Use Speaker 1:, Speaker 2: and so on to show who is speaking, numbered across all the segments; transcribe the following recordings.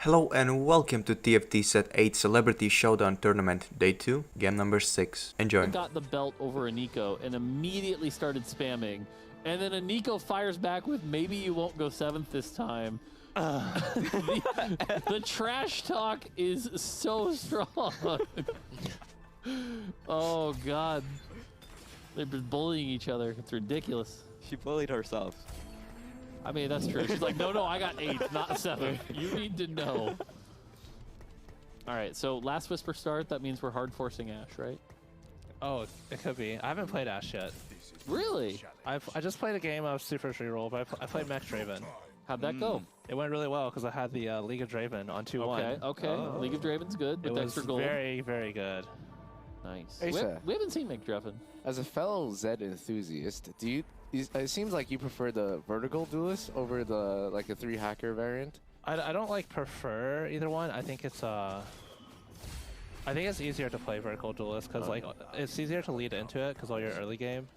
Speaker 1: Hello and welcome to TFT Set 8 Celebrity Showdown Tournament Day 2, game number 6. Enjoy.
Speaker 2: Got the belt over Aniko and immediately started spamming. And then Aniko fires back with, maybe you won't go 7th this time. The trash talk is so strong. Oh, God. They've been bullying each other. It's ridiculous.
Speaker 3: She bullied herself.
Speaker 2: I mean, that's true. She's like, no, I got 8th, not 7th. You need to know. All right, so last Whisper start, that means we're hard forcing Ash, right?
Speaker 4: Oh, it could be. I haven't played Ash yet.
Speaker 2: Really?
Speaker 4: I just played a game of Super Reroll, but I played Max Draven.
Speaker 2: How'd that go?
Speaker 4: It went really well because I had the League of Draven on 2-1.
Speaker 2: Okay.
Speaker 3: Oh.
Speaker 2: League of Draven's good.
Speaker 4: It
Speaker 2: With
Speaker 4: was
Speaker 2: extra gold.
Speaker 4: very, very good.
Speaker 2: Nice.
Speaker 5: Asa,
Speaker 2: We haven't seen McDraven.
Speaker 5: as a fellow Zed enthusiast, it seems like you prefer the vertical duelist over the a 3-hacker variant?
Speaker 4: I don't like prefer either one. I think it's easier to play vertical duelist because it's easier to lead into it because all your early game,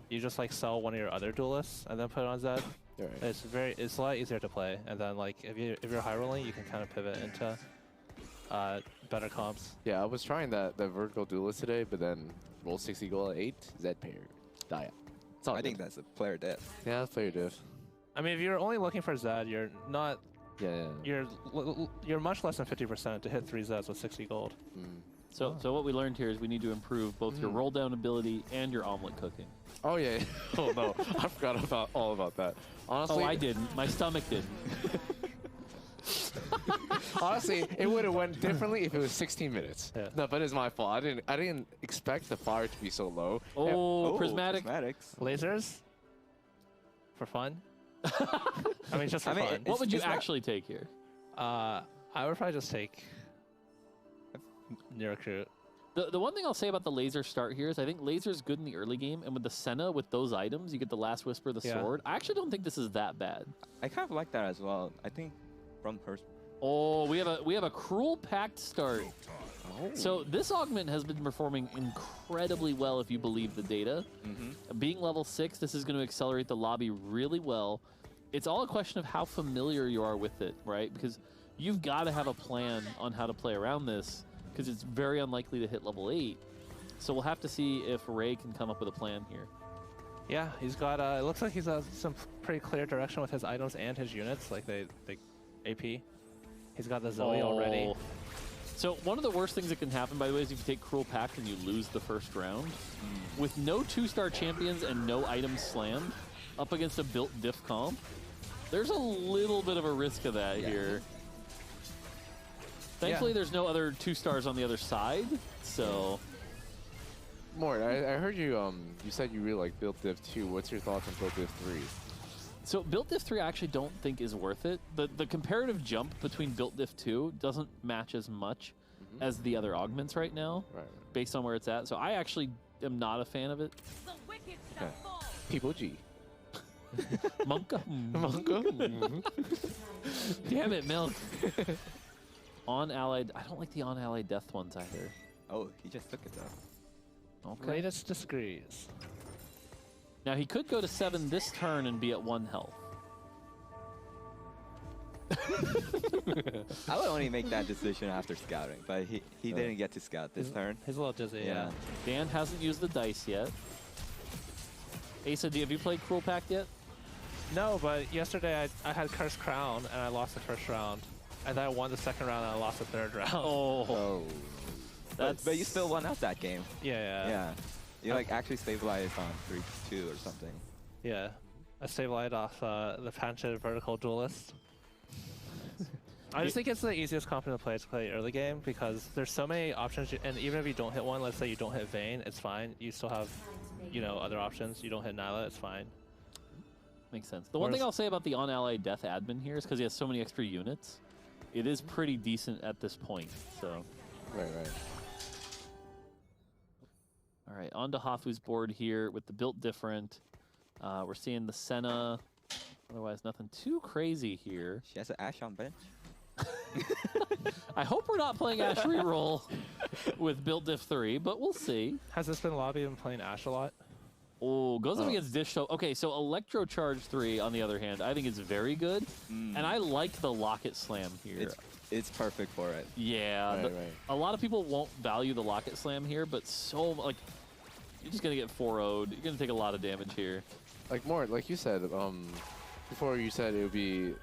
Speaker 4: you just sell one of your other duelists and then put it on Zed.
Speaker 5: Right.
Speaker 4: It's a lot easier to play, and then if you're high rolling, you can kind of pivot into better comps.
Speaker 5: Yeah, I was trying that vertical duelist today, but then roll 60 gold at 8, Zed pair, die out. It's all
Speaker 3: I
Speaker 5: good.
Speaker 3: think that's a player death.
Speaker 5: Yeah, that's player diff.
Speaker 4: I mean, if you're only looking for Zed, you're not.
Speaker 5: Yeah.
Speaker 4: You're much less than 50% to hit 3 Zeds with 60 gold.
Speaker 2: So what we learned here is we need to improve both your roll down ability and your omelet cooking.
Speaker 5: Oh yeah. Oh no, I forgot all about that. Honestly,
Speaker 2: Oh, I didn't. My stomach didn't.
Speaker 5: honestly, it would have went differently if it was 16 minutes.
Speaker 4: Yeah.
Speaker 5: No, but it's my fault. I didn't expect the fire to be so low.
Speaker 2: Oh, prismatic.
Speaker 3: Prismatics.
Speaker 4: Lasers? For fun? I mean, just for fun.
Speaker 2: What would you
Speaker 3: it's not-
Speaker 2: actually take here?
Speaker 4: I would probably just take New Recruit.
Speaker 2: The one thing I'll say about the laser start here is I think laser's good in the early game, and with the Senna, with those items, you get the Last Whisper, the
Speaker 4: Yeah.
Speaker 2: sword. I actually don't think this is that bad.
Speaker 3: I kind of like that as well. I think from person.
Speaker 2: Oh, we have a cruel pact start. So this augment has been performing incredibly well if you believe the data. Being level 6, this is going to accelerate the lobby really well. It's all a question of how familiar you are with it, right? Because you've got to have a plan on how to play around this, because it's very unlikely to hit level 8. So we'll have to see if Ray can come up with a plan here.
Speaker 4: Yeah, he's got. It looks like he's some pretty clear direction with his items and his units, like the AP. He's got the Zoe already.
Speaker 2: So one of the worst things that can happen, by the way, is if you take Cruel Pact and you lose the first round. With no 2-star champions and no items slammed, up against a built diff comp, there's a little bit of a risk of that here. Thankfully, there's no other 2-stars on the other side, so...
Speaker 5: Mort, I heard you you said you really like Build Div 2. What's your thoughts on Build Div 3?
Speaker 2: So Built Diff 3 I actually don't think is worth it. The comparative jump between Built Diff 2 doesn't match as much as the other augments right now, based on where it's at. So I actually am not a fan of it.
Speaker 5: People G.
Speaker 2: Monka. Damn it, Milk. On-allied. I don't like the on-allied death ones either.
Speaker 3: Oh, he just took it though.
Speaker 2: Okay.
Speaker 4: Greatest discrees.
Speaker 2: Now he could go to 7 this turn and be at 1 health.
Speaker 3: I would only make that decision after scouting, but he didn't get to scout this turn.
Speaker 4: He's a little dizzy. Yeah.
Speaker 2: Dan hasn't used the dice yet. Asa, have you played Cruel Pact yet?
Speaker 4: No, but yesterday I had Cursed Crown and I lost the first round, and then I won the second round and I lost the third round.
Speaker 2: Oh.
Speaker 3: But you still won out that game.
Speaker 4: Yeah.
Speaker 3: Yeah. You actually stabilized on 3-2 or something.
Speaker 4: Yeah. I stabilized off the Panchet vertical duelist. I just think it's the easiest comp to play early game because there's so many options, and even if you don't hit one, let's say you don't hit Vayne, it's fine. You still have, other options. You don't hit Nyla, it's fine.
Speaker 2: Makes sense. The one thing I'll say about the on-allied death admin here is because he has so many extra units, it is pretty decent at this point. So.
Speaker 5: Right.
Speaker 2: All right, on to Hafu's board here with the built different. We're seeing the Senna. Otherwise, nothing too crazy here.
Speaker 3: She has an Ash on bench.
Speaker 2: I hope we're not playing Ash reroll with built diff 3, but we'll see.
Speaker 4: Has this been lobby and playing Ash a lot?
Speaker 2: Oh, goes up against Dish. So, okay, so Electro Charge 3, on the other hand, I think is very good. And I like the Locket Slam here.
Speaker 3: It's perfect for it.
Speaker 2: Yeah.
Speaker 5: Right, right.
Speaker 2: A lot of people won't value the Locket Slam here, but like, you're just going to get 4-0'd. You're going to take a lot of damage here.
Speaker 5: Like more, like you said, before you said it would be,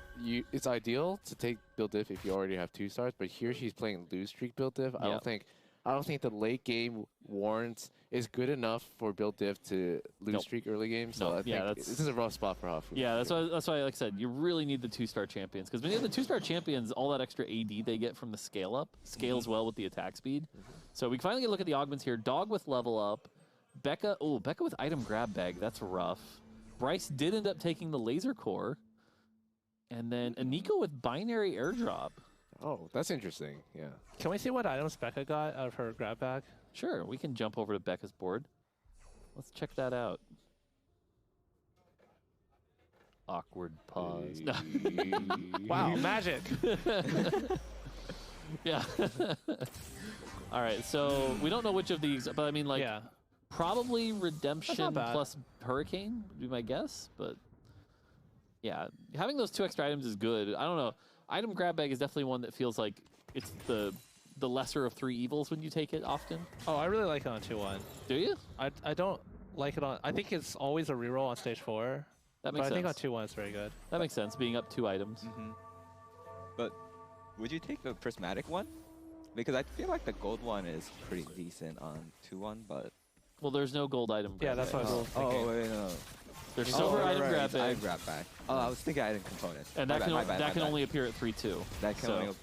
Speaker 5: it's ideal to take build diff if you already have 2 stars, but here she's playing lose streak build diff. I don't think the late game warrants is good enough for build diff to lose streak early game. So I think this is a rough spot for Hafu.
Speaker 2: Yeah, that's why, like I said, you really need the 2-star champions, because when you have the 2-star champions, all that extra AD they get from the scale up scales well with the attack speed. So we can finally get a look at the augments here. Dog with level up, Becca with item grab bag. That's rough. Bryce did end up taking the laser core, and then Aniko with binary airdrop.
Speaker 5: Oh, that's interesting. Yeah.
Speaker 4: Can we see what items Becca got out of her grab bag?
Speaker 2: Sure, we can jump over to Becca's board. Let's check that out. Awkward pause.
Speaker 4: Wow, magic!
Speaker 2: Yeah. All right, so we don't know which of these, but I mean, like, probably Redemption plus Hurricane would be my guess, but yeah, having those 2 extra items is good. I don't know. Item grab bag is definitely one that feels like it's the lesser of 3 evils when you take it often.
Speaker 4: Oh, I really like it on 2-1.
Speaker 2: Do you?
Speaker 4: I don't like it on... I think it's always a reroll on stage 4.
Speaker 2: That makes sense.
Speaker 4: I think on 2-1 it's very good.
Speaker 2: That makes sense, being up 2 items.
Speaker 3: But would you take the prismatic one? Because I feel like the gold one is pretty decent on 2-1, but...
Speaker 2: Well, there's no gold item grab
Speaker 4: Yeah, that's
Speaker 2: bag.
Speaker 4: what I was thinking.
Speaker 3: Oh, wait, no.
Speaker 2: There's silver item
Speaker 3: right,
Speaker 2: grab bag.
Speaker 3: Item grab bag. Oh, I was thinking item components.
Speaker 2: And that can only appear at 3-2.
Speaker 3: That can only...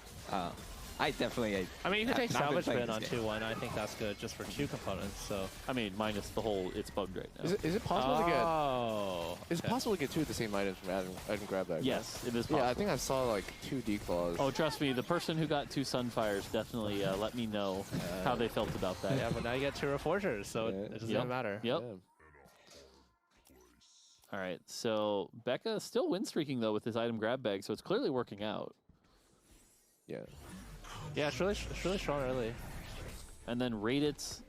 Speaker 3: I definitely...
Speaker 4: I mean, you can take
Speaker 3: not been
Speaker 4: salvage
Speaker 3: playing
Speaker 4: bin on
Speaker 3: this game.
Speaker 4: 2-1. I think that's good just for 2 components, so...
Speaker 2: I mean, minus the whole, it's bugged right now.
Speaker 5: Is it possible to get?
Speaker 4: Oh.
Speaker 5: Is it possible to get 2 of the same items from item grab bag?
Speaker 2: Yes, it is possible.
Speaker 5: Yeah, I think I saw like 2 declaws.
Speaker 2: Oh, trust me, the person who got 2 Sunfires definitely let me know how they felt about that.
Speaker 4: Yeah, but now you get 2 Reforgers, so it doesn't even matter.
Speaker 2: Yep.
Speaker 5: Yeah.
Speaker 2: All right, so Becca still win streaking, though, with this item grab bag, so it's clearly working out.
Speaker 5: Yeah.
Speaker 4: Yeah, it's really strong early.
Speaker 2: And then Raditz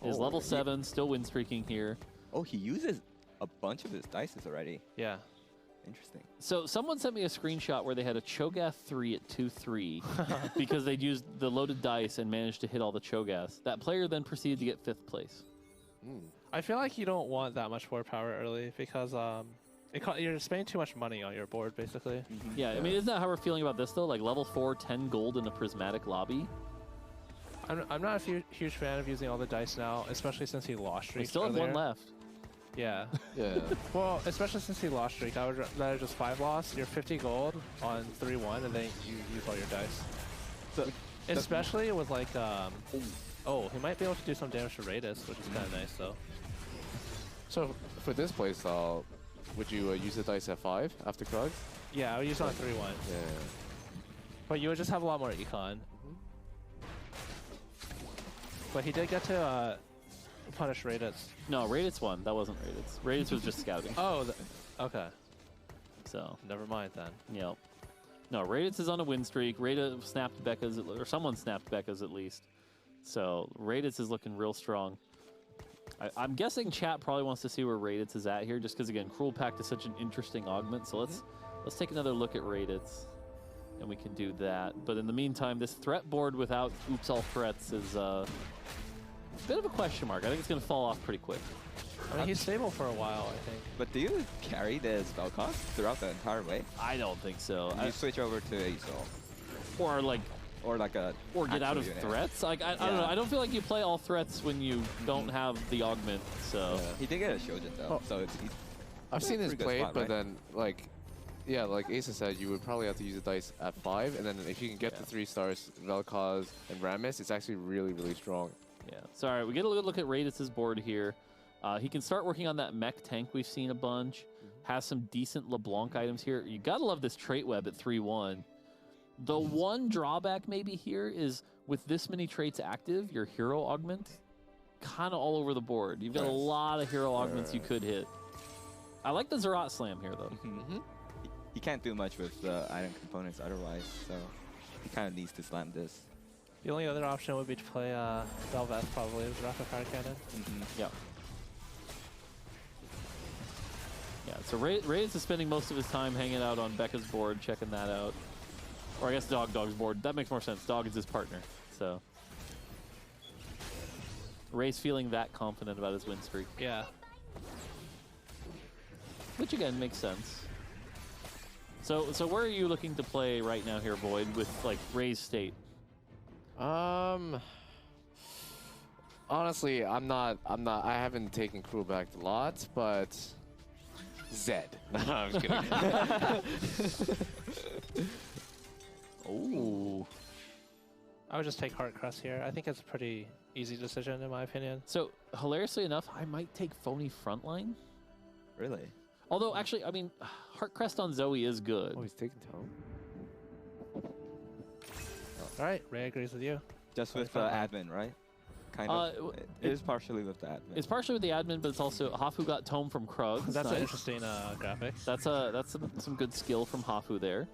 Speaker 2: is level 7, still win streaking here.
Speaker 3: Oh, he uses a bunch of his dices already.
Speaker 4: Yeah.
Speaker 3: Interesting.
Speaker 2: So someone sent me a screenshot where they had a Cho'Gath 3 at 2-3 because they'd used the loaded dice and managed to hit all the Cho'Gaths. That player then proceeded to get 5th place.
Speaker 4: I feel like you don't want that much board power early because you're spending too much money on your board, basically.
Speaker 2: Yeah, I mean, isn't that how we're feeling about this, though? Like, level 4, 10 gold in a prismatic lobby?
Speaker 4: I'm not a huge fan of using all the dice now, especially since he lost streak.
Speaker 2: We still have 1 left.
Speaker 4: Yeah.
Speaker 5: Yeah.
Speaker 4: Well, especially since he lost streak, I would rather just 5 loss. You're 50 gold on 3-1, and then you use all your dice. So, especially with like, oh, he might be able to do some damage to Radis, which is kind of nice, though.
Speaker 5: So for this playstyle, would you use the dice at 5 after Krug?
Speaker 4: Yeah, I would use it on 3-1.
Speaker 5: Yeah.
Speaker 4: But you would just have a lot more econ. But he did get to punish Raditz.
Speaker 2: No, Raditz won. That wasn't Raditz. Raditz was just scouting.
Speaker 4: Oh, okay.
Speaker 2: So,
Speaker 4: Never mind then.
Speaker 2: yep. No, Raditz is on a win streak. Raditz snapped Becca's, or someone snapped Becca's at least. So, Raditz is looking real strong. I'm guessing chat probably wants to see where Raditz is at here, just because, again, Cruel Pact is such an interesting augment. So let's take another look at Raditz, and we can do that. But in the meantime, this threat board without Oops All Threats is a bit of a question mark. I think it's going to fall off pretty quick.
Speaker 4: I mean, he's stable for a while, I think.
Speaker 3: But do you carry the spell cost throughout the entire way?
Speaker 2: I don't think so.
Speaker 3: You switch over to ASOL.
Speaker 2: Or like or get out of
Speaker 3: unit.
Speaker 2: threats. Like I don't know. I don't feel like you play all threats when you don't have the augment. So
Speaker 3: He did get a Shojin though, so it's
Speaker 5: I've seen this
Speaker 3: pretty good
Speaker 5: played,
Speaker 3: spot,
Speaker 5: but
Speaker 3: right?
Speaker 5: then like, yeah, like Asa said, you would probably have to use the dice at 5, and then if you can get the 3 stars, Vel'Koz and Rammus, it's actually really, really strong.
Speaker 2: yeah. So all right, we get a good look at Raditz's board here. He can start working on that mech tank we've seen a bunch. Has some decent LeBlanc items here. You gotta love this trait web at 3-1. The one drawback maybe here is with this many traits active, your hero augment kind of all over the board. You've got a lot of hero augments you could hit. I like the Zerat Slam here, though.
Speaker 3: He can't do much with the item components otherwise, so he kind of needs to slam this.
Speaker 4: The only other option would be to play Belveth, probably, with Rapid Fire Cannon.
Speaker 2: Yeah. So Reyes is spending most of his time hanging out on Becca's board, checking that out. Or I guess Dog's board. That makes more sense. Dog is his partner. So Reyes feeling that confident about his win streak.
Speaker 4: Yeah.
Speaker 2: Which again makes sense. So where are you looking to play right now here, Void, with like Reyes state?
Speaker 5: Honestly, I'm not. I haven't taken Cruel back a lot, but Zed. No, I'm just kidding.
Speaker 2: Oh.
Speaker 4: I would just take Heart Crest here. I think it's a pretty easy decision in my opinion.
Speaker 2: So hilariously enough, I might take Phony Frontline.
Speaker 3: Really?
Speaker 2: Although actually, I mean, Heart Crest on Zoe is good.
Speaker 5: Oh, he's taking Tome.
Speaker 4: All right, Ray agrees with you.
Speaker 3: Just with the admin, right? Kind of. It is partially with the admin.
Speaker 2: It's partially with the admin, but it's also Hafu got Tome from Krug.
Speaker 4: That's
Speaker 2: nice.
Speaker 4: an interesting graphic.
Speaker 2: That's some good skill from Hafu there.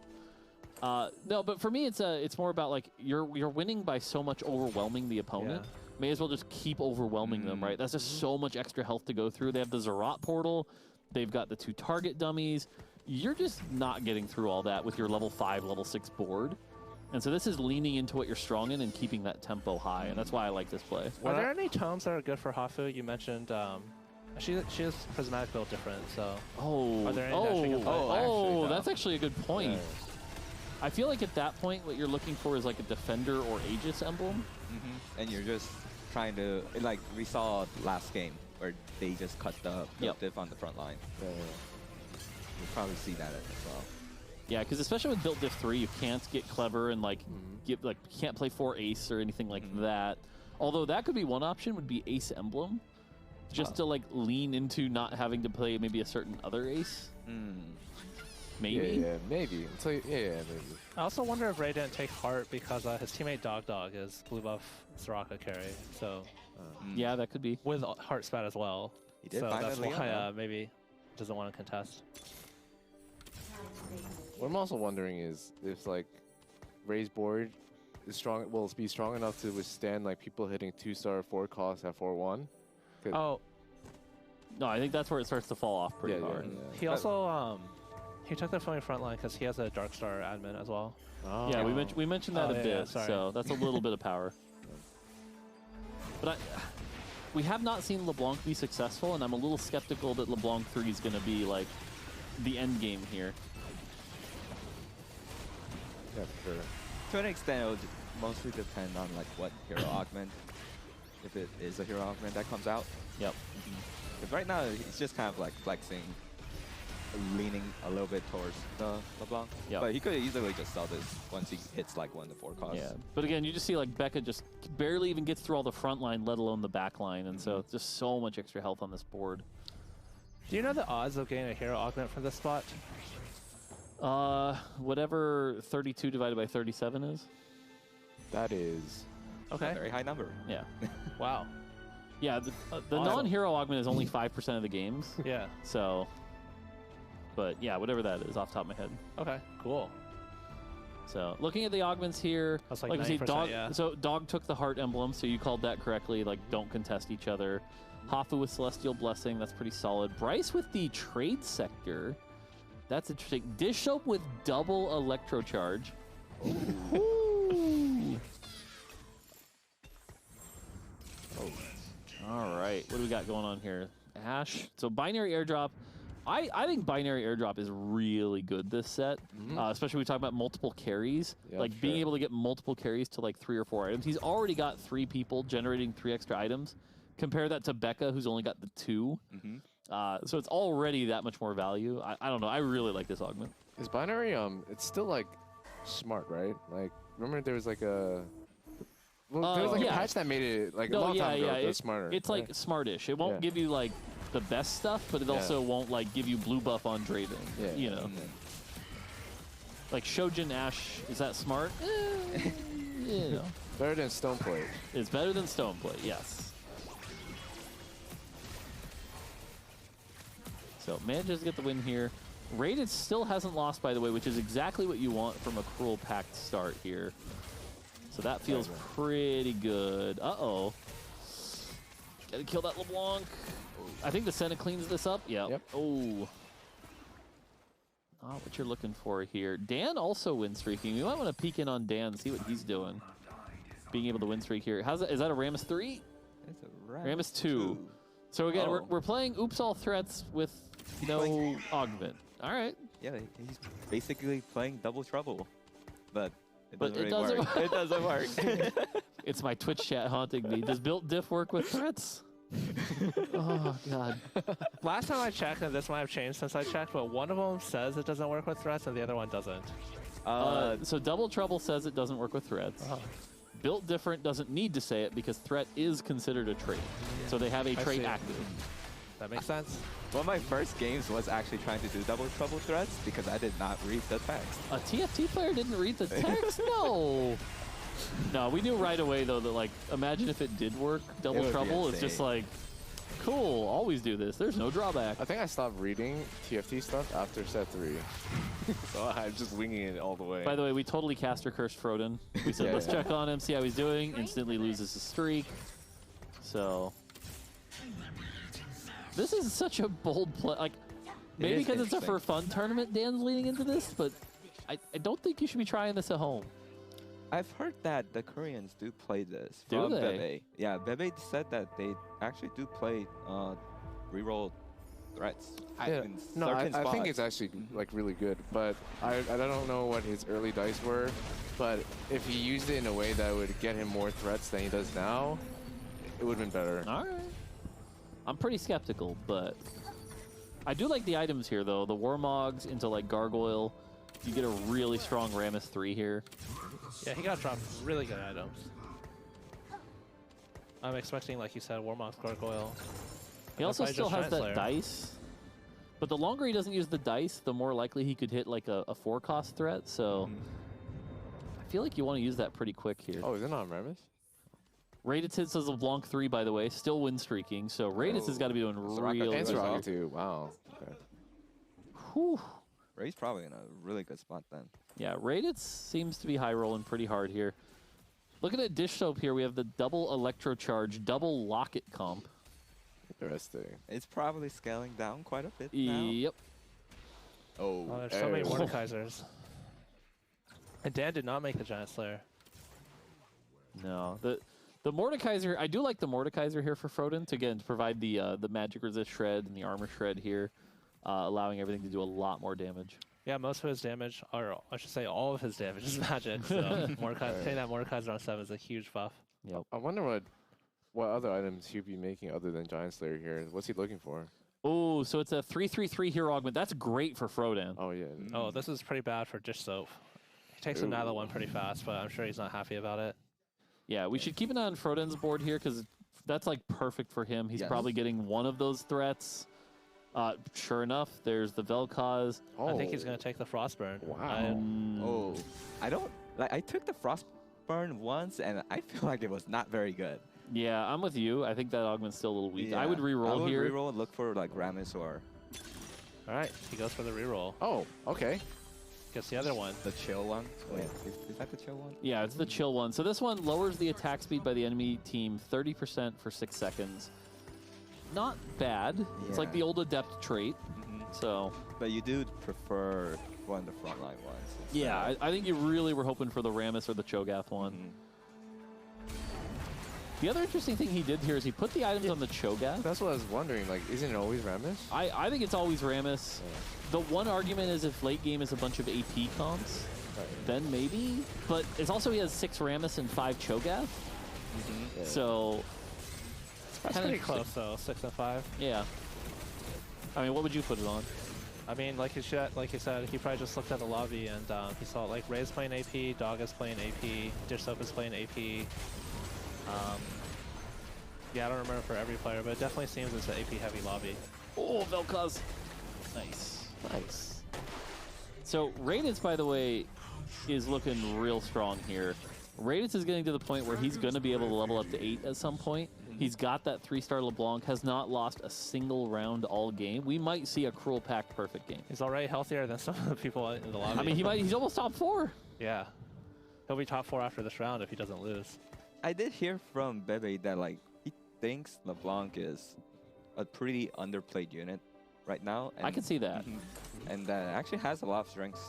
Speaker 2: No, but for me, it's more about like you're winning by so much overwhelming the opponent.
Speaker 4: Yeah.
Speaker 2: May as well just keep overwhelming them, right? That's just so much extra health to go through. They have the Zerat portal. They've got the 2 target dummies. You're just not getting through all that with your level 5, level 6 board. And so this is leaning into what you're strong in and keeping that tempo high, and that's why I like this play.
Speaker 4: Are there any tomes that are good for Hafu? You mentioned she has prismatic build different, so are there any that she can play?
Speaker 2: That's actually a good point.
Speaker 5: Yeah.
Speaker 2: I feel like at that point, what you're looking for is like a defender or Aegis emblem.
Speaker 3: And you're just trying to, like we saw last game, where they just cut the diff on the front line.
Speaker 5: Yeah.
Speaker 3: You'll probably see that as well.
Speaker 2: Yeah, because especially with built diff 3, you can't get clever and like you can't play 4 ace or anything like that. Although that could be one option, would be ace emblem, just to like lean into not having to play maybe a certain other ace. Maybe.
Speaker 5: Yeah, maybe. So, yeah, maybe.
Speaker 4: I also wonder if Ray didn't take Heart because his teammate Dog is blue buff Soraka carry. So
Speaker 2: Yeah, that could be.
Speaker 4: with Heart spat as well.
Speaker 3: He did
Speaker 4: So
Speaker 3: find
Speaker 4: that's
Speaker 3: that Leon,
Speaker 4: why
Speaker 3: though.
Speaker 4: maybe doesn't want to contest.
Speaker 5: What I'm also wondering is if like Ray's board is strong, will be strong enough to withstand like people hitting 2-star 4 costs at 4-1.
Speaker 4: Oh,
Speaker 2: No, I think that's where it starts to fall off pretty hard.
Speaker 4: he also he took the Phony Frontline because he has a Dark Star admin as well.
Speaker 5: Oh.
Speaker 2: Yeah, we mentioned that
Speaker 4: Oh,
Speaker 2: a
Speaker 4: yeah,
Speaker 2: bit,
Speaker 4: sorry.
Speaker 2: so that's a little bit of power. But we have not seen LeBlanc be successful, and I'm a little skeptical that LeBlanc 3 is going to be like the end game here.
Speaker 5: Yeah, for sure.
Speaker 3: To an extent, it would mostly depend on like what hero augment, if it is a hero augment that comes out.
Speaker 2: Yep.
Speaker 3: Because right now, he's just kind of like flexing, leaning a little bit towards the LeBlanc.
Speaker 2: Yep.
Speaker 3: But he could easily just sell this once he hits like 1 to 4 costs.
Speaker 2: Yeah, but again, you just see like Becca just barely even gets through all the front line, let alone the back line, and so it's just so much extra health on this board.
Speaker 4: Do you know the odds of getting a hero augment from this spot?
Speaker 2: Whatever 32 divided by 37 is.
Speaker 5: That is.
Speaker 4: Okay.
Speaker 3: A very high number.
Speaker 2: Yeah.
Speaker 4: Wow.
Speaker 2: Yeah, the
Speaker 4: Awesome.
Speaker 2: non-hero augment is only 5% of the games.
Speaker 4: Yeah.
Speaker 2: So, but yeah, whatever that is off the top of my head.
Speaker 4: Okay. Cool.
Speaker 2: So looking at the augments here,
Speaker 4: That's like
Speaker 2: we see
Speaker 4: 90%,
Speaker 2: Dog.
Speaker 4: yeah.
Speaker 2: So Dog took the heart emblem, so you called that correctly. Like, don't contest each other. Hafu with Celestial Blessing, that's pretty solid. Bryce with the Trade Sector, that's interesting. Dish Soap with double Electro Charge. Ooh. All right, what do we got going on here? Ash. So binary airdrop. I think binary airdrop is really good this set, especially when we talk about multiple carries.
Speaker 5: Yeah,
Speaker 2: like being
Speaker 5: sure.
Speaker 2: able to get multiple carries to like 3 or 4 items. He's already got 3 people generating 3 extra items. Compare that to Becca, who's only got the 2. So it's already that much more value. I don't know. I really like this augment.
Speaker 5: Is binary, it's still like smart, right? Like, remember there was like a. Well, there was like
Speaker 2: yeah.
Speaker 5: a patch that made it like a
Speaker 2: No,
Speaker 5: long
Speaker 2: yeah,
Speaker 5: time ago.
Speaker 2: yeah.
Speaker 5: That's smarter.
Speaker 2: It's
Speaker 5: right?
Speaker 2: like smartish. It won't
Speaker 5: Yeah.
Speaker 2: give you like the best stuff, but it
Speaker 5: Yeah.
Speaker 2: also won't like give you blue buff on Draven.
Speaker 5: Yeah.
Speaker 2: You know, like Shojin Ash. Is that smart? You know,
Speaker 5: better than Stoneplate.
Speaker 2: it's better than Stoneplate. Yes. So manages to get the win here. Rated still hasn't lost, by the way, which is exactly what you want from a Cruel Pact start here. So that feels pretty good. Uh-oh. Gotta kill that LeBlanc. I think the Senna cleans this up. Yeah.
Speaker 5: Yep.
Speaker 2: Oh. what you're looking for here. Dan also win streaking. We might want to peek in on Dan, see what he's doing. Being able to win streak here. How's that? Is that a Rammus 3?
Speaker 3: It's a
Speaker 2: Rammus 2. So again,
Speaker 3: Oh.
Speaker 2: we're playing Oops All Threats with no augment. All right.
Speaker 3: Yeah, he's basically playing double trouble, but it
Speaker 2: But
Speaker 3: doesn't
Speaker 2: it
Speaker 3: really
Speaker 2: doesn't
Speaker 3: work. It doesn't work.
Speaker 2: It's my Twitch chat haunting me. Does built diff work with threats? Oh, God.
Speaker 4: Last time I checked, and this might have changed since I checked, but one of them says it doesn't work with threats, and the other one doesn't.
Speaker 2: So Double Trouble says it doesn't work with threats. Built Different doesn't need to say it because threat is considered a trait. So they have a trait
Speaker 4: see.
Speaker 2: active.
Speaker 4: That makes sense.
Speaker 3: One of my first games was actually trying to do double trouble threats because I did not read the text.
Speaker 2: A TFT player didn't read the text? No. No, we knew right away, though, that, like, imagine if it did work. Double
Speaker 3: would be
Speaker 2: Trouble is just
Speaker 3: insane.
Speaker 2: like, cool, always do this. There's no drawback.
Speaker 5: I think I stopped reading TFT stuff after set 3. So I'm just winging it all the way.
Speaker 2: By the way, we totally caster cursed Froden. We said,
Speaker 5: Yeah,
Speaker 2: let's
Speaker 5: yeah.
Speaker 2: check on him, see how he's doing. Instantly loses his streak. So this is such a bold play. Like, maybe
Speaker 3: is
Speaker 2: because it's a
Speaker 3: interesting.
Speaker 2: for fun tournament, Dan's leading into this, but I don't think you should be trying this at home.
Speaker 3: I've heard that the Koreans do play this.
Speaker 2: Do
Speaker 3: from
Speaker 2: they?
Speaker 3: Bebe. Yeah, Bebe said that they actually do play reroll threats.
Speaker 5: Yeah.
Speaker 3: in
Speaker 5: No, I
Speaker 3: certain
Speaker 5: think
Speaker 3: spots.
Speaker 5: it's actually like really good, but I don't know what his early dice were, but if he used it in a way that would get him more threats than he does now, it would have been better.
Speaker 2: All right. I'm pretty skeptical, but I do like the items here, though. The Warmogs into, like, Gargoyle. You get a really strong Rammus 3 here.
Speaker 4: Yeah, he got dropped really good items. I'm expecting, like you said, Warmoth Gargoyle.
Speaker 2: He
Speaker 4: And
Speaker 2: also
Speaker 4: probably
Speaker 2: still
Speaker 4: just
Speaker 2: has
Speaker 4: Giant
Speaker 2: that
Speaker 4: Slayer.
Speaker 2: dice. But the longer he doesn't use the dice, the more likely he could hit, like, a 4-cost threat. So I feel like you want to use that pretty quick here.
Speaker 5: Oh, is it not Remus?
Speaker 2: Rated hits as a Blanc 3, by the way, still win streaking. So Rated has got to be doing
Speaker 3: Soraka
Speaker 2: real
Speaker 5: And
Speaker 3: That's
Speaker 2: good.
Speaker 3: right.
Speaker 5: Soraka too. Wow. Okay.
Speaker 2: Whew.
Speaker 3: Ray's probably in a really good spot then.
Speaker 2: Yeah, Rated seems to be high rolling pretty hard here. Looking at Dish Soap here, we have the double Electrocharge, double Locket comp.
Speaker 5: Interesting.
Speaker 3: It's probably scaling down quite a bit now.
Speaker 2: Yep.
Speaker 3: Oh,
Speaker 4: Oh, there's so many
Speaker 5: Oh.
Speaker 4: Mordekaisers. And Dan did not make the Giant Slayer.
Speaker 2: No, the Mordekaiser, I do like the Mordekaiser here for Froden to again to provide the magic resist shred and the armor shred here, allowing everything to do a lot more damage.
Speaker 4: Yeah, most of his damage, or I should say all of his damage is magic. So taking that Mordekaiser on 7 is a huge buff.
Speaker 2: Yep.
Speaker 5: I wonder what other items he'd be making other than Giant Slayer here. What's he looking for?
Speaker 2: Oh, so it's a 3/3/3 hero augment. That's great for Frodan.
Speaker 5: Oh yeah.
Speaker 4: Oh, this is pretty bad for Dish Soap. He takes another one pretty fast, but I'm sure he's not happy about it.
Speaker 2: Yeah, we should keep an eye on Frodan's board here because that's like perfect for him. He's
Speaker 3: Yes.
Speaker 2: probably getting one of those threats. Sure enough, there's the Vel'Koz.
Speaker 5: Oh.
Speaker 4: I think he's going to take the Frostburn.
Speaker 5: Wow.
Speaker 3: Oh, I don't like. I took the Frostburn once, and I feel like it was not very good.
Speaker 2: Yeah, I'm with you. I think that augment's still a little weak. I would
Speaker 3: Yeah.
Speaker 2: re-roll
Speaker 3: I would
Speaker 2: here.
Speaker 3: Reroll and look for like Rammus or
Speaker 4: All right, he goes for the reroll.
Speaker 5: Oh, okay.
Speaker 4: Gets the other one.
Speaker 3: the chill one. Wait, is that the chill one?
Speaker 2: Yeah, it's the chill one. So this one lowers the attack speed by the enemy team 30% for 6 seconds. Not bad. It's like
Speaker 3: Yeah.
Speaker 2: the old adept trait. So
Speaker 3: But you do prefer one of the frontline ones.
Speaker 2: yeah, I think you really were hoping for the Rammus or the Cho'Gath one.
Speaker 3: Mhm.
Speaker 2: The other interesting thing he did here is he put the items on the Cho'Gath.
Speaker 5: That's what I was wondering. Like, isn't it always Remus?
Speaker 2: I think it's always Rammus. The one argument is if late game is a bunch of AP comps, then maybe. But it's also he has 6 Rammus and 5 Cho'Gath.
Speaker 5: Yeah.
Speaker 2: So
Speaker 4: That's
Speaker 2: kinda
Speaker 4: pretty close, though. 6 and 5.
Speaker 2: yeah. I mean, what would you put it on?
Speaker 4: I mean, like you said, he probably just looked at the lobby and he saw like Ray's playing AP, Dog is playing AP, Dish Soap is playing AP. Yeah, I don't remember for every player, but it definitely seems it's an AP heavy lobby.
Speaker 2: Oh, Vel'Koz. Nice.
Speaker 5: Nice.
Speaker 2: So Raditz, by the way, is looking real strong here. Raditz is getting to the point where he's going to be able to level up to 8 at some point. He's got that 3-star LeBlanc, has not lost a single round all game. We might see a Cruel Pact perfect game.
Speaker 4: He's already healthier than some of the people in the lobby.
Speaker 2: I mean, he's almost top 4.
Speaker 4: Yeah. He'll be top 4 after this round if he doesn't lose.
Speaker 3: I did hear from Bebe that like he thinks LeBlanc is a pretty underplayed unit right now.
Speaker 2: I can see that.
Speaker 3: and actually has a lot of strengths,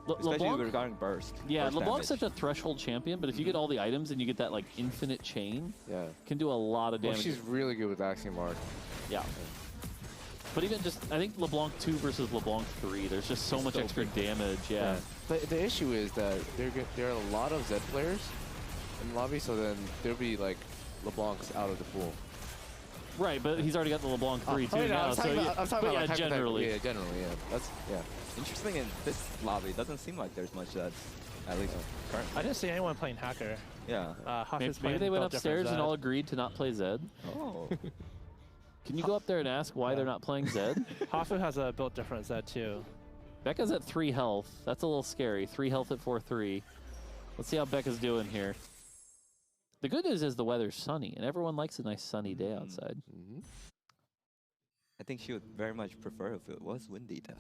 Speaker 2: Le-
Speaker 3: especially
Speaker 2: LeBlanc,
Speaker 3: regarding burst.
Speaker 2: yeah,
Speaker 3: burst
Speaker 2: LeBlanc's
Speaker 3: damage.
Speaker 2: such a threshold champion, but if you get all the items and you get that like infinite chain,
Speaker 5: Yeah.
Speaker 2: can do a lot of
Speaker 5: Well,
Speaker 2: damage.
Speaker 5: she's really good with Axiom Arc.
Speaker 2: Yeah. But even just, I think LeBlanc 2 versus LeBlanc 3, there's just so much
Speaker 3: so
Speaker 2: extra
Speaker 3: big.
Speaker 2: damage. Yeah.
Speaker 5: The issue is that there are a lot of Zed players in the lobby, so then there'll be like LeBlancs out of the pool.
Speaker 2: Right, but he's already got the LeBlanc 3 too now.
Speaker 5: I'm
Speaker 2: So
Speaker 5: talking
Speaker 2: yeah,
Speaker 5: about, I'm talking
Speaker 2: but
Speaker 5: about
Speaker 2: yeah,
Speaker 5: like, hypothetically.
Speaker 2: generally.
Speaker 5: Yeah, generally, yeah. That's, yeah.
Speaker 3: Interesting in this lobby, it doesn't seem like there's much that's at least currently.
Speaker 4: I didn't see anyone playing Hacker.
Speaker 3: Yeah.
Speaker 4: Hafu's
Speaker 2: Maybe
Speaker 4: playing
Speaker 2: they went
Speaker 4: built different
Speaker 2: upstairs and
Speaker 4: Zed.
Speaker 2: all agreed to not play Zed.
Speaker 3: Oh.
Speaker 2: Can you go up there and ask why they're not playing Zed?
Speaker 4: Hafu has a built different Zed too.
Speaker 2: Becca's at 3 health. That's a little scary. 3 health at 4-3. Let's see how Becca's doing here. The good news is the weather's sunny, and everyone likes a nice sunny day outside.
Speaker 5: Mm-hmm.
Speaker 3: I think she would very much prefer if it was windy though.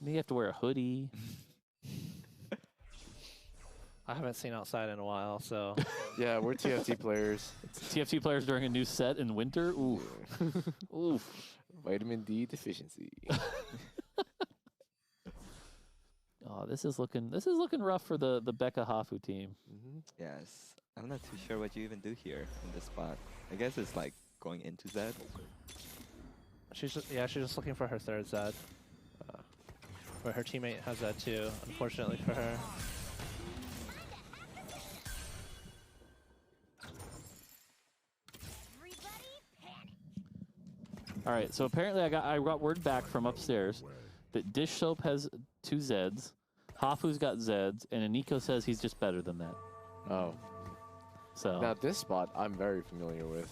Speaker 2: Maybe you have to wear a hoodie.
Speaker 4: I haven't seen outside in a while, so
Speaker 5: Yeah, we're TFT players.
Speaker 2: TFT players during a new set in winter. Ooh. Oof.
Speaker 5: Vitamin D deficiency.
Speaker 2: Oh, this is looking rough for the Becca Hafu team.
Speaker 5: Mm-hmm.
Speaker 3: Yes. I'm not too sure what you even do here in this spot. I guess it's like going into Zed.
Speaker 4: she's just looking for her third Zed. But her teammate has that too, unfortunately for her.
Speaker 2: All right, so apparently I got word back from upstairs that Dish Soap has 2 Zeds, Hafu's got Zeds, and Aniko says he's just better than that.
Speaker 5: Oh.
Speaker 2: So
Speaker 5: Now this spot I'm very familiar with.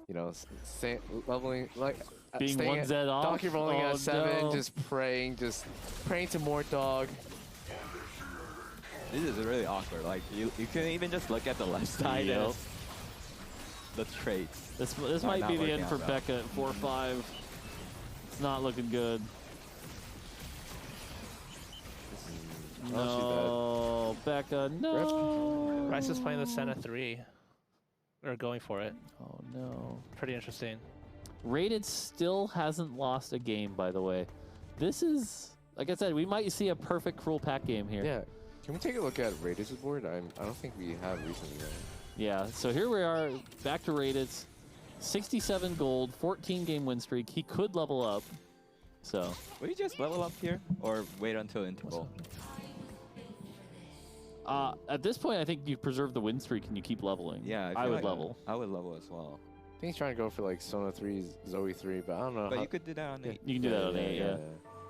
Speaker 5: You know, leveling like
Speaker 2: being
Speaker 5: staying
Speaker 2: 1
Speaker 5: at-
Speaker 2: Zed off.
Speaker 5: Donkey rolling
Speaker 2: Oh,
Speaker 5: at 7,
Speaker 2: no.
Speaker 5: just praying to more dog.
Speaker 3: This is really awkward. Like you can even just look at the left side
Speaker 2: Yep.
Speaker 3: and the traits.
Speaker 2: This
Speaker 3: Not-
Speaker 2: might
Speaker 3: not
Speaker 2: be the
Speaker 3: working
Speaker 2: end for
Speaker 3: out, though.
Speaker 2: Becca at 4-5. It's not looking good. No, Becca, no.
Speaker 4: Rice is playing the Senna 3. Or going for it.
Speaker 2: Oh no.
Speaker 4: Pretty interesting.
Speaker 2: Rated still hasn't lost a game, by the way. This is, like I said, we might see a perfect Cruel Pack game here.
Speaker 5: Yeah. Can we take a look at Radis' board? I don't think we have recently. Right?
Speaker 2: Yeah, so here we are, back to Raditz. 67 gold, 14 game win streak. He could level up. So,
Speaker 3: Would you just level up here or wait until interval?
Speaker 2: at this point, I think you preserve the win streak and you keep leveling.
Speaker 3: Yeah,
Speaker 2: I
Speaker 3: feel
Speaker 2: would
Speaker 3: like
Speaker 2: level.
Speaker 3: I would level as well.
Speaker 5: I think he's trying to go for like Sona 3, Zoe 3, but I don't know.
Speaker 3: But
Speaker 5: how,
Speaker 3: you could do that on 8
Speaker 2: You can do that on 8, yeah.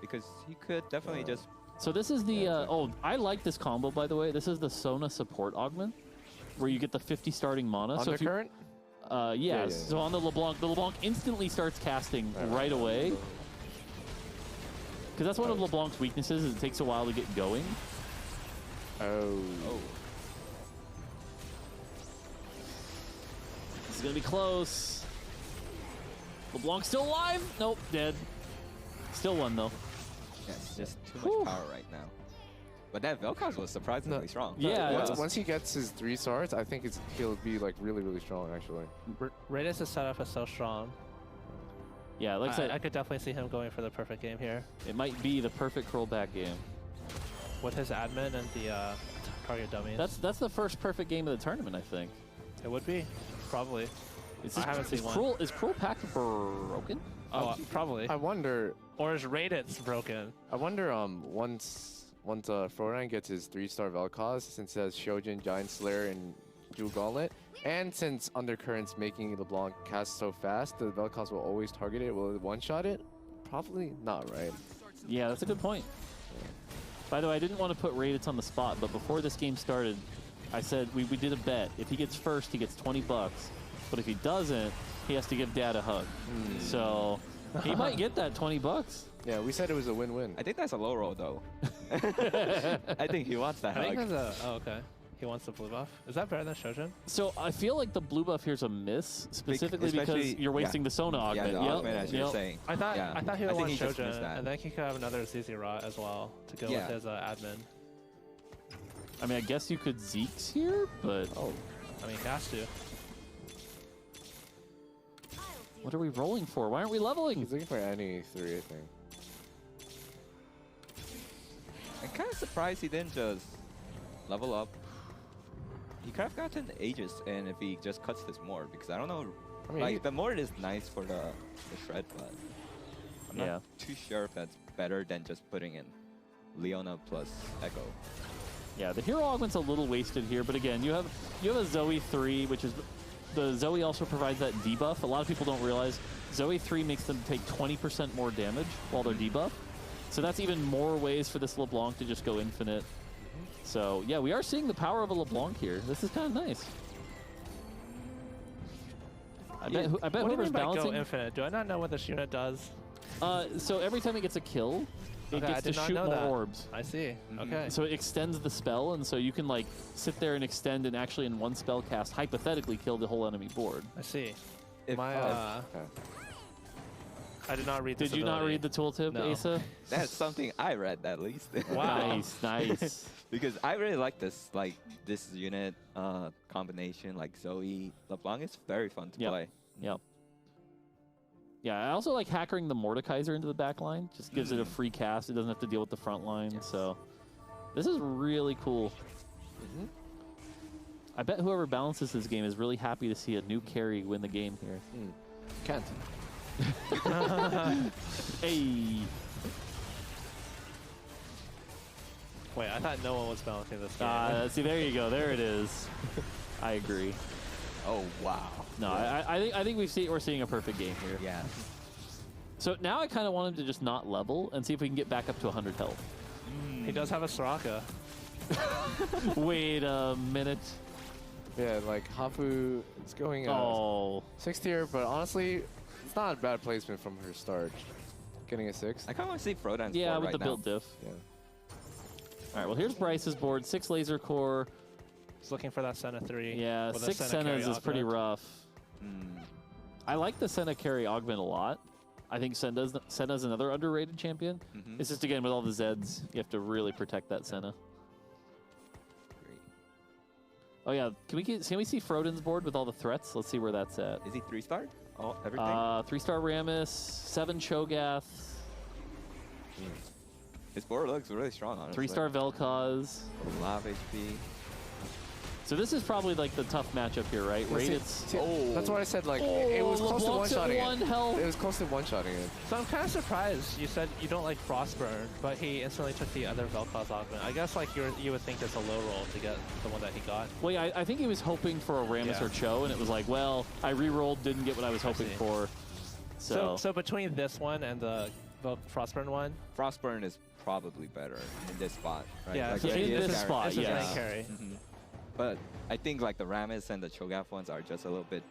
Speaker 3: because he could definitely just.
Speaker 2: So this is the,
Speaker 3: Yeah,
Speaker 2: oh, I like this combo, by the way. This is the Sona support augment, where you get the 50 starting mana. So if you,
Speaker 5: Undercurrent?
Speaker 2: yes.
Speaker 5: yeah.
Speaker 2: So on the LeBlanc instantly starts casting right away. Because that's one of LeBlanc's weaknesses, is it takes a while to get going.
Speaker 5: Oh.
Speaker 2: This is going to be close. LeBlanc still alive? Nope, dead. Still won, though.
Speaker 3: Yeah, it's just too
Speaker 2: Whew.
Speaker 3: much power right now. But that Vel'Koz was surprisingly strong.
Speaker 2: Yeah,
Speaker 5: Once,
Speaker 2: yeah.
Speaker 5: once he gets his 3 stars, I think he'll be like really, really strong actually.
Speaker 4: Radis' setup is so strong.
Speaker 2: Yeah, like I said,
Speaker 4: I could definitely see him going for the perfect game here.
Speaker 2: it might be the perfect rollback game.
Speaker 4: With his admin and the target dummies.
Speaker 2: That's the first perfect game of the tournament, I think.
Speaker 4: It would be. Probably.
Speaker 2: I
Speaker 4: haven't seen one.
Speaker 2: Is Cruel Pack broken?
Speaker 4: Probably.
Speaker 5: I wonder.
Speaker 4: Or is Raditz broken?
Speaker 5: I wonder. Once Florian gets his 3-star Vel'Koz, since it has Shojin, Giant Slayer, and Jewel Gauntlet, and since Undercurrent's making LeBlanc cast so fast, the Vel'Koz will always target it. Will it one-shot it? Probably not, right?
Speaker 2: Yeah, that's a good point. By the way, I didn't want to put Raditz on the spot, but before this game started, I said we did a bet. If he gets first, he gets 20 bucks. But if he doesn't, he has to give Dad a hug. So he might get that 20 bucks.
Speaker 5: Yeah, we said it was a win-win.
Speaker 3: I think that's a low roll though. I think he wants that
Speaker 4: I think
Speaker 3: hug.
Speaker 4: that's a. Oh, okay. He wants the blue buff. Is that better than Shojin?
Speaker 2: So I feel like the blue buff here's a miss, specifically because
Speaker 3: especially-
Speaker 2: you're wasting
Speaker 3: yeah.
Speaker 2: the Sona
Speaker 3: Yeah,
Speaker 2: augment.
Speaker 3: the augment, as you're saying.
Speaker 4: I thought
Speaker 3: Yeah.
Speaker 4: I thought he
Speaker 3: I
Speaker 4: would
Speaker 3: think
Speaker 4: want
Speaker 3: he just missed
Speaker 4: Shojin,
Speaker 3: that.
Speaker 4: and then he could have another ZZ Rot as well to go
Speaker 3: Yeah.
Speaker 4: with his admin.
Speaker 2: I mean, I guess you could Zeke's here, but
Speaker 5: Oh,
Speaker 4: I mean, he has to.
Speaker 2: what are we rolling for? Why aren't we leveling?
Speaker 5: he's looking for any 3, I think.
Speaker 3: I'm kind of surprised he didn't just level up. He could have gotten Aegis, and if he just cuts this more, because I don't know,
Speaker 5: I mean,
Speaker 3: like the more is nice for the shred, but I'm
Speaker 2: Yeah.
Speaker 3: not too sure if that's better than just putting in Leona plus Echo.
Speaker 2: Yeah, the hero augment's a little wasted here, but again, you have a Zoe 3, which is the Zoe also provides that debuff. A lot of people don't realize Zoe 3 makes them take 20% more damage while they're debuffed. So that's even more ways for this LeBlanc to just go infinite. So yeah, we are seeing the power of a LeBlanc here. This is kind of nice. I bet
Speaker 4: What do you
Speaker 2: whoever's
Speaker 4: mean by
Speaker 2: balancing.
Speaker 4: go infinite? Do I not know what this unit does?
Speaker 2: So every time it gets a kill, it
Speaker 4: Okay, I
Speaker 2: gets to
Speaker 4: did not
Speaker 2: shoot
Speaker 4: know
Speaker 2: more
Speaker 4: that.
Speaker 2: orbs.
Speaker 4: I see. Okay.
Speaker 2: So it extends the spell, and so you can like sit there and extend and actually in one spell cast hypothetically kill the whole enemy board.
Speaker 4: I see.
Speaker 3: If,
Speaker 4: My,
Speaker 5: okay.
Speaker 4: I did not read this
Speaker 2: Did you not
Speaker 4: ability.
Speaker 2: read the tooltip,
Speaker 4: No.
Speaker 2: Asa?
Speaker 3: that's something I read at least.
Speaker 4: Wow.
Speaker 2: Nice, nice.
Speaker 3: Because I really like this unit combination, like Zoe LeBlanc is very fun to
Speaker 2: Yep.
Speaker 3: play.
Speaker 2: Yep. Yeah, I also like hackering the Mordekaiser into the back line. Just gives it a free cast. It doesn't have to deal with the front line. So this is really cool. I bet whoever balances this game is really happy to see a new carry win the game here.
Speaker 5: Can't.
Speaker 2: Hey.
Speaker 4: Wait, I thought no one was balancing this game.
Speaker 2: See, there you go. There it is. I agree.
Speaker 3: Oh wow.
Speaker 2: No, I think we're seeing a perfect game here.
Speaker 3: Yeah.
Speaker 2: So now I kind of want him to just not level and see if we can get back up to 100 health.
Speaker 4: He does have a Soraka.
Speaker 2: Wait a minute.
Speaker 5: Yeah, like Hafu is going
Speaker 2: Oh.
Speaker 5: 6th tier, but honestly, it's not a bad placement from her start. Getting a 6th.
Speaker 3: I kind of want to see Frodan's
Speaker 2: Yeah,
Speaker 3: board
Speaker 2: with
Speaker 3: right
Speaker 2: the build
Speaker 3: now.
Speaker 2: diff.
Speaker 5: Yeah.
Speaker 2: All right, well, here's Bryce's board. 6 laser core.
Speaker 4: He's looking for that Senna 3.
Speaker 2: Yeah,
Speaker 4: with a
Speaker 2: 6
Speaker 4: Senna carry
Speaker 2: Sennas is pretty
Speaker 4: augment.
Speaker 2: rough. I like the Senna carry augment a lot. I think Senna's another underrated champion. It's just, again, with all the Zeds, you have to really protect that Senna.
Speaker 3: Great.
Speaker 2: Oh, yeah. Can we see Froden's board with all the threats? Let's see where that's at.
Speaker 3: Is he 3-star? Oh, everything?
Speaker 2: 3-star Rammus, 7 Cho'Gath,
Speaker 3: His board looks really strong, honestly.
Speaker 2: 3-star Vel'Koz.
Speaker 3: A lot of HP.
Speaker 2: So this is probably like the tough matchup here, right?
Speaker 5: Well,
Speaker 2: Rated.
Speaker 5: That's what I said. Like it was close to
Speaker 2: LeBlanc's at
Speaker 5: one-shotting it.
Speaker 2: 1 health.
Speaker 5: It was close to one-shotting it.
Speaker 4: So I'm kind of surprised you said you don't like Frostburn, but he instantly took the other Vel'Koz augment. I guess like you would think it's a low roll to get the one that he got.
Speaker 2: Well, yeah, I think he was hoping for a Rammus
Speaker 4: Yeah.
Speaker 2: or Cho, and it was like, well, I re-rolled, didn't get what I was hoping
Speaker 4: see.
Speaker 2: for.
Speaker 4: So between this one and the Frostburn one,
Speaker 3: Frostburn is probably better in this spot, right?
Speaker 4: yeah,
Speaker 3: Like,
Speaker 2: so
Speaker 3: he
Speaker 2: in
Speaker 3: is
Speaker 2: this
Speaker 3: carry-
Speaker 2: spot,
Speaker 4: this is
Speaker 2: yeah.
Speaker 4: main carry.
Speaker 3: But I think like the Rammus and the Cho'Gath ones are just a little bit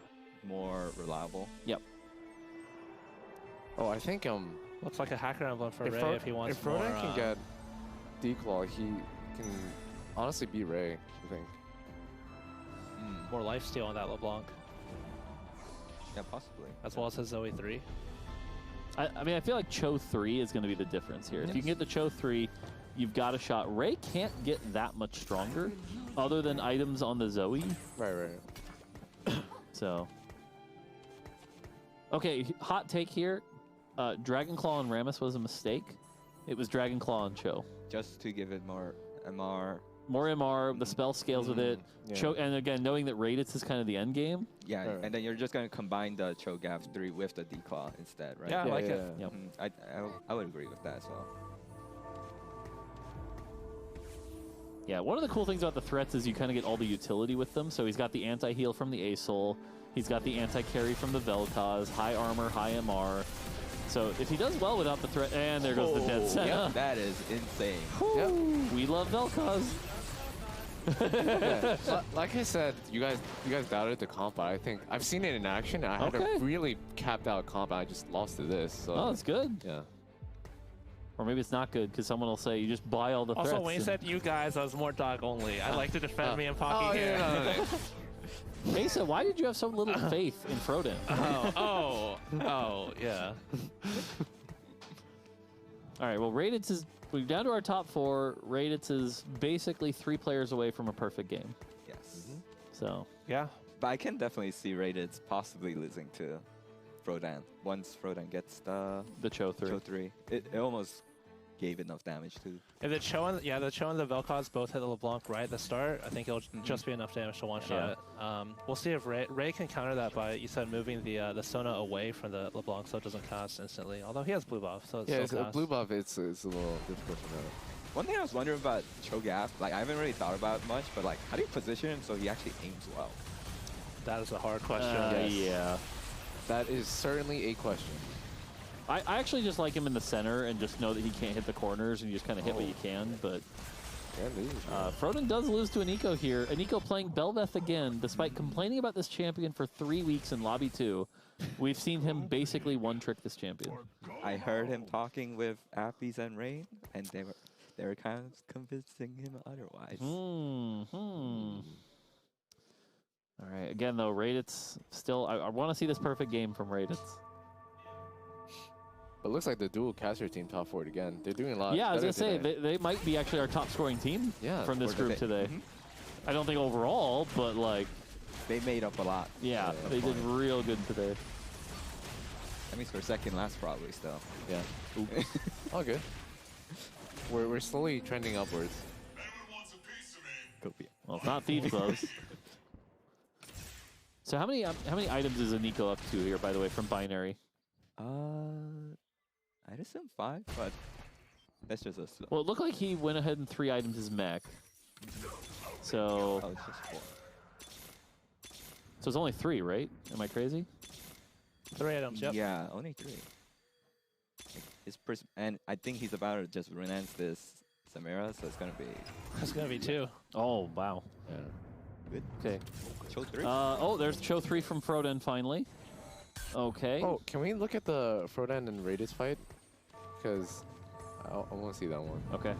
Speaker 3: more reliable.
Speaker 2: Yep.
Speaker 5: Oh, I think
Speaker 4: Looks like a hacker emblem for Ray
Speaker 5: Fro-
Speaker 4: if he wants
Speaker 5: if
Speaker 4: more.
Speaker 5: Frodan can get Declaw, he can honestly beat Ray. I think.
Speaker 4: more lifesteal on that LeBlanc,
Speaker 3: Yeah, possibly.
Speaker 4: as well as his Zoe 3.
Speaker 2: I mean, I feel like Cho 3 is going to be the difference here. If you can get the Cho 3, you've got a shot. Ray can't get that much stronger other than items on the Zoe.
Speaker 5: Right.
Speaker 2: So, okay, hot take here. Dragon Claw on Rammus was a mistake. It was Dragon Claw on Cho.
Speaker 3: Just to give it more MR.
Speaker 2: More MR, the spell scales with it.
Speaker 5: Yeah.
Speaker 2: Cho, and again, knowing that Raditz is kind of the end game.
Speaker 3: Yeah,
Speaker 5: Right.
Speaker 3: and then you're just going to combine the Cho'Gath 3 with the Declaw instead, right?
Speaker 4: Yeah, I like it.
Speaker 2: Yep.
Speaker 3: I would agree with that as well.
Speaker 2: Yeah, one of the cool things about the threats is you kind of get all the utility with them. So he's got the anti-heal from the Asol. He's got the anti-carry from the Vel'Koz. High armor, high MR. So if he does well without the threat, and there goes the dead Senna.
Speaker 3: Yep, that is insane.
Speaker 2: Whew, we love Vel'Koz.
Speaker 5: Yeah. Like I said, you guys doubted the comp, but I think I've seen it in action. And I had
Speaker 2: Okay.
Speaker 5: a really capped out comp. And I just lost to this. So
Speaker 2: Oh, that's good.
Speaker 5: yeah.
Speaker 2: Or maybe it's not good because someone will say you just buy all the threats.
Speaker 4: Also, when you
Speaker 2: and-
Speaker 4: said you guys, I was more dog only. I like to defend me and Pocky
Speaker 5: Oh,
Speaker 4: here.
Speaker 5: yeah, no.
Speaker 2: Asa, why did you have so little faith in Frodan?
Speaker 4: Yeah.
Speaker 2: All right, well, Raditz is, we're down to our top 4. Raditz is basically 3 players away from a perfect game.
Speaker 3: Yes.
Speaker 2: So,
Speaker 4: Yeah.
Speaker 3: But I can definitely see Raditz possibly losing to Frodan once Frodan gets the
Speaker 2: the Cho 3.
Speaker 3: Cho 3. It almost gave enough damage to.
Speaker 4: If the Cho and the Cho and the Vel'Koz both hit the LeBlanc right at the start, I think it'll just be enough damage to one-shot it. We'll see if Ray can counter that by, you said, moving the Sona away from the LeBlanc so it doesn't cast instantly. Although he has blue buff, so it's
Speaker 5: it's a blue buff. It's a little difficult to know.
Speaker 3: One thing I was wondering about Cho'Gath, like I haven't really thought about it much, but like how do you position him so he actually aims well?
Speaker 4: That is a hard question.
Speaker 2: Yeah.
Speaker 5: That is certainly a question.
Speaker 2: I actually just like him in the center and just know that he can't hit the corners and you just kind of hit what you can. But Froden does lose to Aniko here. Aniko playing Belveth again, despite complaining about this champion for 3 weeks in Lobby 2. We've seen him basically one-trick this champion.
Speaker 3: I heard him talking with Appies and Rain, and they were kind of convincing him otherwise.
Speaker 2: All right, again though, Raditz still, I want to see this perfect game from Raditz.
Speaker 5: But it looks like the dual caster team top 4 again. They're doing a lot.
Speaker 2: Yeah, I was
Speaker 5: better
Speaker 2: gonna say they might be actually our top scoring team from this group today. I don't think overall, but like
Speaker 3: they made up a lot.
Speaker 2: Yeah, they did real good today.
Speaker 3: That means we're second last probably still.
Speaker 5: Yeah. All good. We're slowly trending upwards.
Speaker 3: Could be.
Speaker 2: Well, it's not Thieves Gloves. So how many items is Aniko up to here, by the way, from Binary?
Speaker 3: I'd assume 5, but that's just a slow.
Speaker 2: Well, it looked like he went ahead and 3 items his mech. So.
Speaker 3: Oh, it's just 4.
Speaker 2: So it's only 3, right? Am I crazy?
Speaker 4: 3 items, yep.
Speaker 3: Yeah, only 3. And I think he's about to just renounce this Samira, so it's gonna be.
Speaker 4: It's gonna be 2.
Speaker 2: Oh wow.
Speaker 5: Yeah.
Speaker 3: Good.
Speaker 2: Okay.
Speaker 3: Cho 3.
Speaker 2: Oh, there's Cho 3 from Froden finally. Okay.
Speaker 5: Oh, can we look at the Froden and Raditz fight? Because I want to see that one.
Speaker 2: Okay.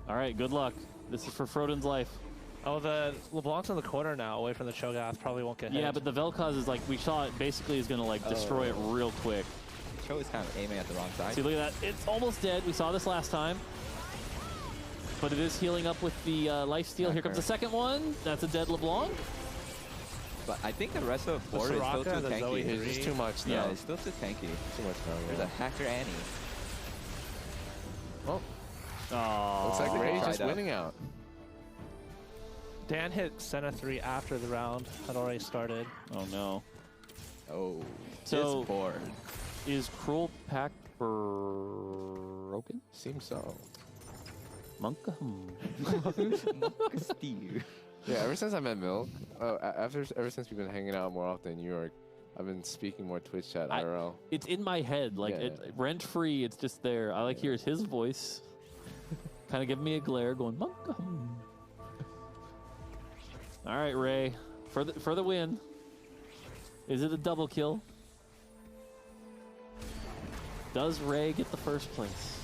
Speaker 2: All right. Good luck. This is for Froden's life.
Speaker 4: Oh, the LeBlanc's in the corner now, away from the Cho'Gath. Probably won't get hit.
Speaker 2: Yeah, but the Vel'Koz is like, we saw it basically is going to like destroy it real quick.
Speaker 3: Cho is kind of aiming at the wrong side.
Speaker 2: See, look at that. It's almost dead. We saw this last time. But it is healing up with the lifesteal. Here comes the second one. That's a dead LeBlanc.
Speaker 3: But I think the rest of the board is still too tanky.
Speaker 5: It's just too much now.
Speaker 3: Yeah, it's still too tanky.
Speaker 5: Too much now.
Speaker 3: There's a Hacker Annie.
Speaker 5: Well,
Speaker 2: Oh.
Speaker 5: looks like Ray's just
Speaker 3: out.
Speaker 5: winning out.
Speaker 4: Dan hit Senna 3 after the round had already started.
Speaker 2: Oh, no.
Speaker 3: Oh,
Speaker 2: So-
Speaker 3: this board.
Speaker 2: Is Cruel Pact broken?
Speaker 5: Seems so.
Speaker 2: Monka?
Speaker 3: Steve.
Speaker 5: Yeah, ever since I met Milk, ever since we've been hanging out more often in New York, I've been speaking more Twitch chat IRL.
Speaker 2: It's in my head, like rent free. It's just there. I like hears his voice, kind of giving me a glare, going Monka. All right, Ray, for the win. Is it a double kill? Does Ray get the first place?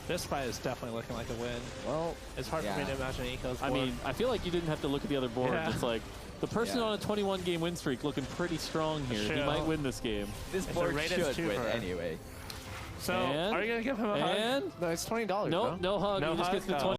Speaker 4: This fight is definitely looking like a win.
Speaker 5: Well,
Speaker 4: It's hard for me to imagine Eco's
Speaker 2: I
Speaker 4: board.
Speaker 2: mean, I feel like you didn't have to look at the other board.
Speaker 4: Yeah.
Speaker 2: It's like the person on a 21-game win streak looking pretty strong here. He
Speaker 4: Sure.
Speaker 2: might win this game.
Speaker 3: This
Speaker 4: It's a
Speaker 3: board
Speaker 4: rated
Speaker 3: should win
Speaker 4: twofer.
Speaker 3: anyway.
Speaker 4: so,
Speaker 2: and-
Speaker 4: are you going to give him a hug?
Speaker 2: And
Speaker 5: no, it's $20.
Speaker 2: no hug.
Speaker 4: No
Speaker 2: he just
Speaker 4: hug?
Speaker 2: gets the
Speaker 4: Oh.
Speaker 2: 20.